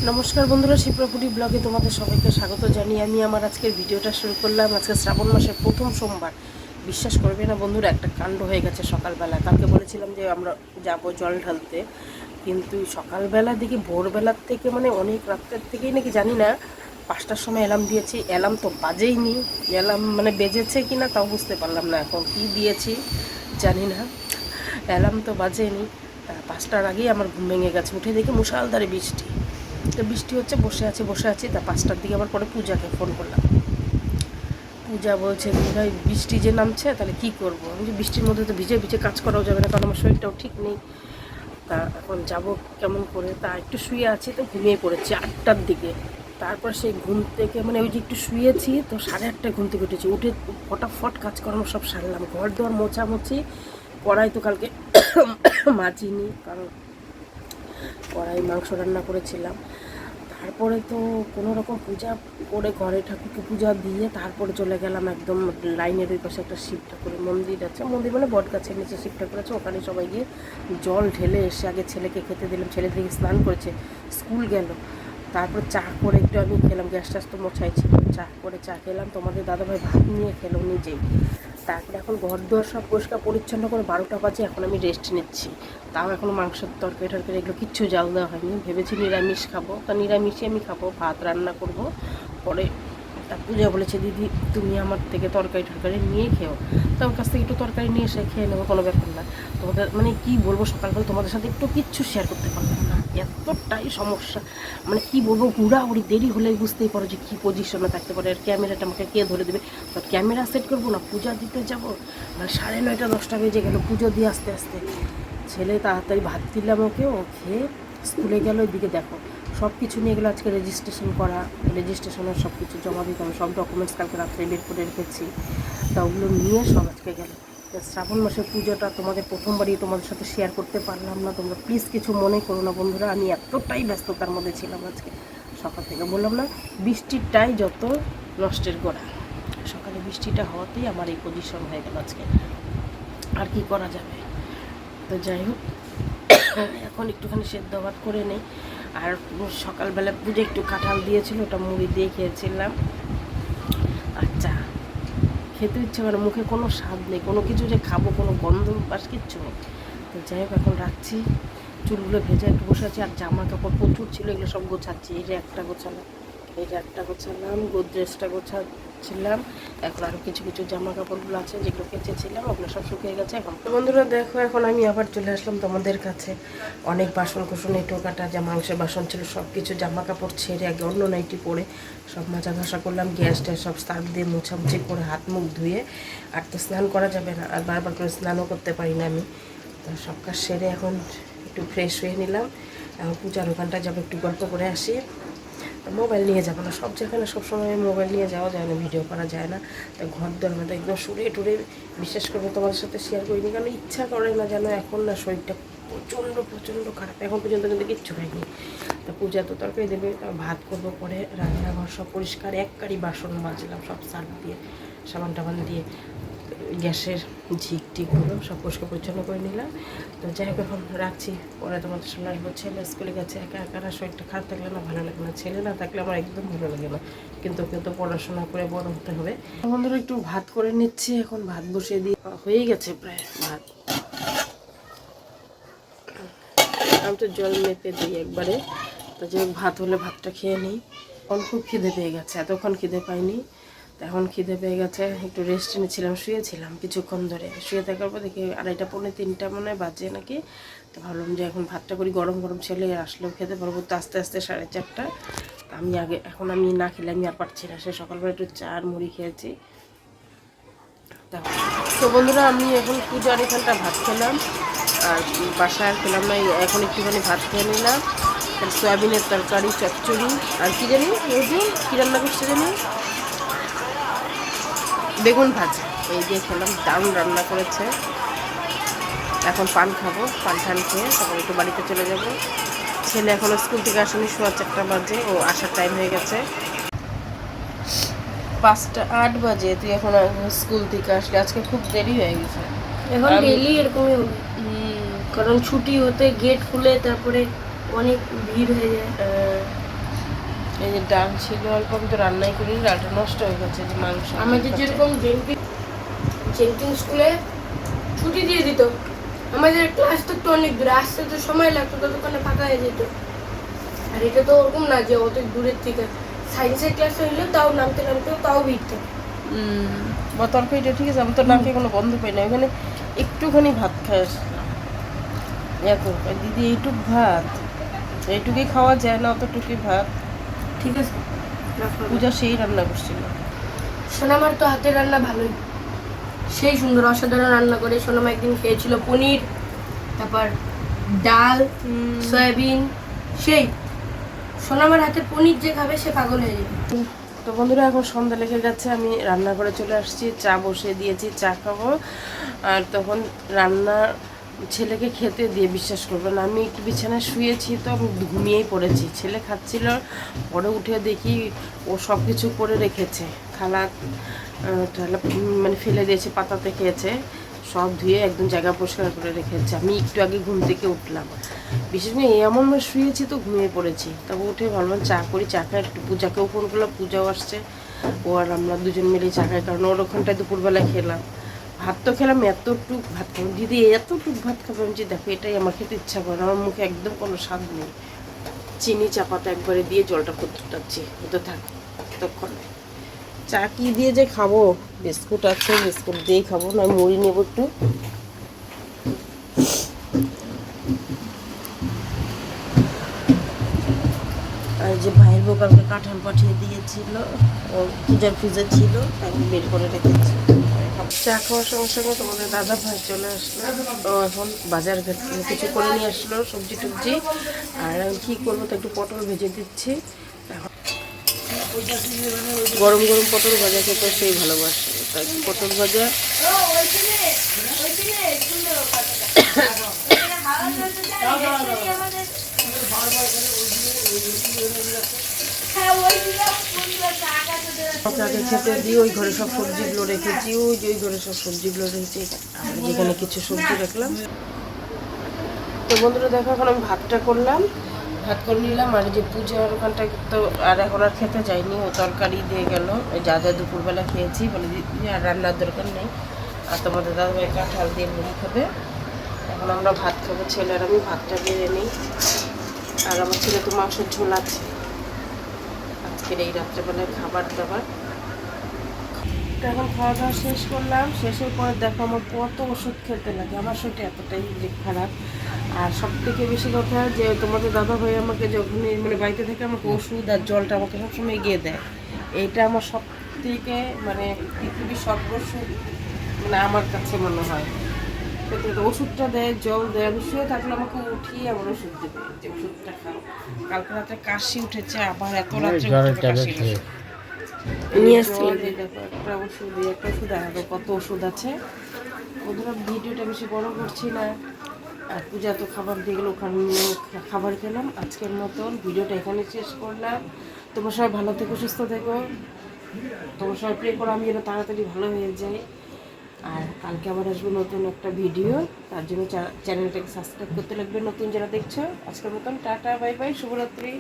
নমস্কার বন্ধুরা, শিপ্রাপুরি ব্লগে তোমাদের সবাইকে স্বাগত জানিয়ে আমি আমার আজকের ভিডিওটা শুরু করলাম। আজকে শ্রাবণ মাসের প্রথম সোমবার। বিশ্বাস করবে না বন্ধুরা, একটা কাণ্ড হয়ে গেছে সকালবেলা। কালকে বলেছিলাম যে আমরা যাব জল ঢালতে, কিন্তু সকালবেলার দিকে ভোরবেলার থেকে অনেক রাত্রের থেকেই নাকি জানি না 5টার সময় অ্যালার্ম দিয়েছি, অ্যালার্ম তো বাজেইনি। অ্যালার্ম বেজেছে কি না তাও বুঝতে পারলাম না, এখন কি দিয়েছি জানি না। অ্যালার্ম তো বাজেনি, 5টার আগেই আমার ঘুম ভেঙে গেছে। উঠে দেখি মুষলধারে বৃষ্টি। তো বৃষ্টি হচ্ছে, বসে আছি। তা 5টার দিকে আবার পরে পূজাকে ফোন করলাম। পূজা বলছে ভাই বৃষ্টি যে নামছে তাহলে কি করব। আমি যে বৃষ্টির মধ্যে তো ভিজে ভিজে কাজ করাও যাবে না, কারণ আমার শরীরটাও ঠিক নেই। তা এখন যাব কেমন করে। তা একটু শুয়ে আছি, তো ঘুমিয়ে পড়েছি 8টার দিকে। তারপর সেই ঘুম থেকে ওই যে একটু শুয়েছি, তো 8:30টায় ঘুম থেকে উঠেছি। উঠে ফটাফট কাজকর্ম সব সারলাম, ঘর দোয়ার মোছামুছি। কড়াই তো কালকে মাজিনি, কারণ কড়াই মাংস রান্না করেছিলাম। তারপরে তো কোনো রকম পূজা করে ঘরে ঠাকুরকে পূজা দিয়ে তারপরে চলে গেলাম একদম লাইনের ওই পাশে একটা শিব ঠাকুরের মন্দির আছে। মন্দির বট গাছের নিচে শিব ঠাকুর আছে, ওখানে সবাই গিয়ে জল ঢেলে এসে আগে ছেলেকে খেতে দিলাম। ছেলে থেকে স্নান করেছে, স্কুল গেল। তারপর চা করে একটু আমি খেলাম, গ্যাস ট্যাস তো মোছাই ছিল। চা খেলাম। তোমাদের দাদাভাই ভাত নিয়ে খেলো নিজেই। তারপরে এখন ঘর দুয়ার সব পরিষ্কার পরিচ্ছন্ন করে 12টা বাজে, এখন আমি রেস্ট নিচ্ছি। তাও এখনও মাংসের তরকারি এগুলো কিচ্ছু জাল দেওয়া হয়নি। ভেবেছি নিরামিষ খাবো, তা নিরামিষই আমি খাবো, ভাত রান্না করব পরে। তা পূজা বলেছে দিদি তুমি আমার থেকে তরকারি নিয়ে খেও। তো আমার কাছ থেকে একটু তরকারি নিয়ে এসে খেয়ে নেবো, কোনো ব্যাপার না। তোমাদের কি বলবো, সকালবেলা তোমাদের সাথে একটু কিচ্ছু শেয়ার করতে পারলাম না, এতটাই সমস্যা। কি বলবো, হুড়াহুড়ি দেরি হলে বুঝতেই পারো যে কী পজিশনে থাকতে পারে। আর ক্যামেরাটা আমাকে কে ধরে দেবে। তো ক্যামেরা সেট করবো না, পূজা দিতে যাবো। 9:30 10টা বেজে গেলো পুজো দিয়ে আস্তে আস্তে। ছেলে তাড়াতাড়ি ভাত দিলাম ওকে, ও খেয়ে স্কুলে গেল। ওইদিকে দেখো সব কিছু নিয়ে গেলো। আজকে রেজিস্ট্রেশন করা, রেজিস্ট্রেশনের সব কিছু জমা দিতে হবে। সব ডকুমেন্টস কালকে রাত্রে বের করে রেখেছি, তা ওগুলো নিয়ে সব আজকে গেল। শ্রাবণ মাসের পুজোটা তোমাদের প্রথমবারই তোমাদের সাথে শেয়ার করতে পারলাম না। তোমরা প্লিজ কিছু মনে করো না বন্ধুরা, আমি এতটাই ব্যস্ততার মধ্যে ছিলাম আজকে। সকাল থেকে বললাম না, বৃষ্টিটাই যত নষ্টের গোড়া। সকালে বৃষ্টিটা হওয়াতেই আমার এই পজিশন হয়ে গেল আজকে। আর কি করা যাবে। তো যাই হোক, এখন একটুখানি সেদ্ধ ভাত করে নেই। আর সকালবেলা পুজো একটু কাঁঠাল দিয়েছিল, ওটা মুড়ি দিয়ে খেয়েছিলাম। আচ্ছা, খেতে ইচ্ছে করে, মুখে কোনো স্বাদ নেই, কোনো কিছু যে খাবো কোনো গন্ধ বাস কিচ্ছু নেই। তো যাই হোক, এখন রাখছি। চুলগুলো ভেজে একটু বসে আছি। আর জামা কাপড় প্রচুর ছিল, এগুলো সব গোছাচ্ছি। এই যে একটা গোছালাম, গোদরেজটা গোছাচ্ছিলাম। এখন আরও কিছু কিছু জামা কাপড়গুলো আছে যেগুলো কেচেছিলাম, ওগুলো সব শুকিয়ে গেছে। এখন তো বন্ধুরা দেখো, এখন আমি আবার চলে আসলাম তোমাদের কাছে। অনেক বাসন কুসন, এঁটো কাটা যা মাংসের বাসন ছিল সব কিছু, জামা কাপড় ছেড়ে আগে অন্য নাইটি পরে সব মাজা ঘষা করলাম। গ্যাসটা সব সার্ফ দিয়ে মোছামুছি করে হাত মুখ ধুয়ে, আর তো স্নান করা যাবে না, আর বারবার করে স্নানও করতে পারি না আমি। তো সব কাজ সেরে এখন একটু ফ্রেশ হয়ে নিলাম। এখন পূজার ওখানটা যাবো, একটু গল্প করে আসি। মোবাইল নিয়ে যাবো না, সব জায়গায় সবসময় মোবাইল নিয়ে যাওয়া যায় না, ভিডিও করা যায় না। তো ঘর দর মধ্যে একদম সুরে টুরে বিশেষ করে তোমাদের সাথে শেয়ার করিনি, কারণ ইচ্ছা করে না যেন। এখন না শরীরটা প্রচণ্ড খারাপ, এখন পর্যন্ত কিন্তু কিচ্ছু খাইনি। তো পূজা তো তরকারি দেবে, ভাত করবো পরে। রান্নাঘর সব পরিষ্কার, এক কারি বাসন মাজলাম সব সার্ফ দিয়ে, সাবান টাবান দিয়ে। গ্যাসের ঝিক টিকগুলো সব পরিষ্কার পরিচ্ছন্ন করে নিলাম। তো যাই হোক, এখন রাখছি, পরে তোমাদের সামনে আসবো। ছেলে স্কুলে গেছে, একা একা শরীরটা খারাপ থাকলে না ভালো লাগে না, ছেলে না থাকলে আমার একদম ভালো লাগে না। কিন্তু ওকে তো পড়াশোনা করে বড় হতে হবে। বন্ধুরা একটু ভাত করে নিচ্ছি, এখন ভাত বসিয়ে দিয়ে হয়ে গেছে প্রায় ভাত। আমি তো জল মেপে দিই একবারে। তো যে ভাত হলে ভাতটা খেয়ে নিই। এখন খুব খিদে পেয়ে গেছে, এতক্ষণ খিদে পাইনি। তো এখন খিদে পেয়ে গেছে, একটু রেস্ট নিয়েছিলাম, শুয়েছিলাম কিছুক্ষণ ধরে। শুয়ে থাকার পর দেখি 2:30 পৌনে 3টা বাজে নাকি। তো ভাবলাম যে এখন ভাতটা করি, গরম গরম ছেলে আসলেও খেতে পারবো। তো আস্তে আস্তে 4:30। আমি এখন আমি না খেলে আমি আর পারছি না। সে সকালবেলা একটু চা আর মুড়ি খেয়েছি। তো বন্ধুরা, আমি এখন পূজার এখানটা ভাত খেলাম, আর বাসায় আর খেলাম না। এখন একটুখানি ভাত খেয়ে নিলাম। সয়াবিনের তরকারি, চচ্চড়ি, আর কি জানি ওই যে কী রান্না করছে জানি, বেগুন ভাজা, এই দিয়ে খেলাম। দারুণ রান্না করেছে। এখন পান খাবো, পান ঠান খেয়ে তারপর একটু বাড়িতে চলে যাব। ছেলে এখনও স্কুল থেকে আসেনি, 4:15 বাজে, ও আসার টাইম হয়ে গেছে। 5টা 8 বাজে, তুই এখন স্কুল থেকে আসলে আজকে খুব দেরি হয়ে গেছে। এখন ডেইলি এরকমই হবে, কারণ ছুটি হতে গেট খুলে তারপরে অনেক ভিড় হয়ে যায়। এই যে ডাল ছিল অল্প, আমি তো রান্নাই করি, ডালটা নষ্ট হয়ে গেছে। যে মাংস আমাদের যেরকম জেন্টিং স্কুলে ছুটি দিয়ে দিত, আমাদের ক্লাস তো অনেক দূরে, আসতে তো সময় লাগতো, ততক্ষণে ফাঁকা হয়ে যেত। আর এটা তো ওরকম না যে অত দূরের থেকে, সায়েন্সের ক্লাস হইলে তাও নামতে তাও ভিড় থাকে। বা তরকারিটা ঠিক আছে, আমি তো নাকে কোনো গন্ধ পাই না। ওখানে একটুখানি ভাত খাস এখন দিদি, এইটুক ভাত, এইটুকুই খাওয়া যায় না, অতটুকুই ভাত। ঠিক আছে, পূজা সেই রান্না করছিল। সোনামার তো হাতের রান্না ভালোই, সেই সুন্দর অসাধারণ রান্না করে। সোনামা একদিন খেয়েছিল পনির, তারপর ডাল, সয়াবিন। সেই সোনামার হাতের পনির যে খাবে সে পাগল হয়ে যাবে। তো বন্ধুরা, এখন সন্ধ্যা লেগে গেছে, আমি রান্না করে চলে আসছি, চা বসিয়ে দিয়েছি, চা খাবো। আর তখন রান্না ছেলেকে খেতে দিয়ে, বিশ্বাস করবেন, আমি একটু বিছানায় শুয়েছি, তো আমি ঘুমিয়েই পড়েছি। ছেলে খাচ্ছিল, পরে উঠে দেখি ও সব কিছু করে রেখেছে, থালা টালা মানে ফেলে দিয়েছে, পাতাতে খেয়েছে, সব ধুয়ে একদম জায়গা পরিষ্কার করে রেখেছে। আমি একটু আগে ঘুম থেকে উঠলাম, বিশেষ করে এমন শুয়েছি তো ঘুমিয়ে পড়েছি। তারপর উঠে ভাবলাম চা করি, চা খাই, একটু পূজাকেও ফোন করলাম, পূজাও আসছে, ও আর আমরা দুজন মিলেই চা খাই, কারণ ওর ওখানটায় দুপুরবেলায় খেলাম। ভাত তো খেলাম, এতটুক ভাত খাবো, দিদি এতটুক ভাত খাবো। আমি যে দেখো, এটাই আমার খেতে ইচ্ছা করে, আমার মুখে একদম কোনো স্বাদ নেই। চিনি চাপাতা একবারে দিয়ে জলটা ফুটাচ্ছি, হতে থাক ততক্ষণ। চা কি দিয়ে যে খাবো, বিস্কুট আছে, বিস্কুট দিয়েই খাবো, না মুড়ি নেবো একটু। আর যে ভাইয়ের বউ কালকে কাঁঠাল পাঠিয়ে দিয়েছিল, ও পূজার ফ্রিজে ছিল, আমি বের করে রেখেছি। চা খাওয়ার সঙ্গে সঙ্গে তোমাদের দাদা ভাই চলে আসলো, ও এখন বাজার থেকে কিছু করে নিয়ে আসলো, সবজি টবজি। আর আমি কী করবো, তো একটু পটল ভেজে দিচ্ছি। গরম গরম পটল ভাজা খেতে সেই ভালোবাসে, তাই পটল ভাজা। চাকে খেতে দিয়ে ওই ঘরে সব সবজিগুলো রেখেছি, ওই যে ওই ঘরে সব সবজিগুলো রেখেছি, আর যেখানে কিছু সবজি রাখলাম। তো বন্ধুরা দেখো, এখন আমি ভাতটা করলাম, ভাত করে নিলাম। আর যে পূজার ওখানটা তো আর এখন আর খেতে যাইনি, ও তরকারি দিয়ে গেল, যা যা দুপুরবেলা খেয়েছি, বলে দিদি আর রান্নার দরকার নেই। আর তোমাদের দাদাভাই কাঁঠাল দিয়ে মুড়ি খাবে। এখন আমরা ভাত খাবো, ছেলের আমি ভাতটা বেড়ে নিই। আর আমার ছেলে তো মাংসের ঝোল আছে আজকের এই রাত্রেবেলায় খাবার দাবার। তো এখন খাওয়া দাওয়া শেষ করলাম, শেষের পরে দেখো আমার কত ওষুধ খেতে লাগে, আমার শরীরটা এতটাই যে খারাপ। আর সব থেকে বেশি কথা যে তোমাদের দাদা ভাই আমাকে যখনই মানে বাড়িতে থেকে আমাকে ওষুধ আর জলটা আমাকে সবসময় এগিয়ে দেয়। এইটা আমার সব থেকে মানে পৃথিবীর সর্বস্ব, মানে আমার কাছে মনে হয়। তো ওষুধটা দেয়, জল দেয়, আমি শুয়ে থাকলে আমাকে উঠিয়ে আমার ওষুধ দেবে, যে ওষুধটা খাও। কালকে রাতে কাশি উঠেছে, আবার এত রাত্রে কাশি নিয়ে আসছি। দেখো একটা ওষুধ, একটা ওষুধ, আরও কত ওষুধ আছে। বন্ধুরা, ভিডিওটা বেশি বড় করছি না। আর পূজা তো খাবার দিয়ে গেলো, ওখানে খাবার খেলাম। আজকের মতন ভিডিওটা এখানে শেষ করলাম। তোমরা সবাই ভালো থেকো, সুস্থ থেকো, তোমরা সবাই প্রে করো আমি যেন তাড়াতাড়ি ভালো হয়ে যাই। আর কালকে আবার আসবো নতুন একটা ভিডিও, তার জন্য চ্যানেলটাকে সাবস্ক্রাইব করতে লাগবে নতুন যারা দেখছো। আজকের মতন টাটা, বাই বাই, শুভরাত্রি।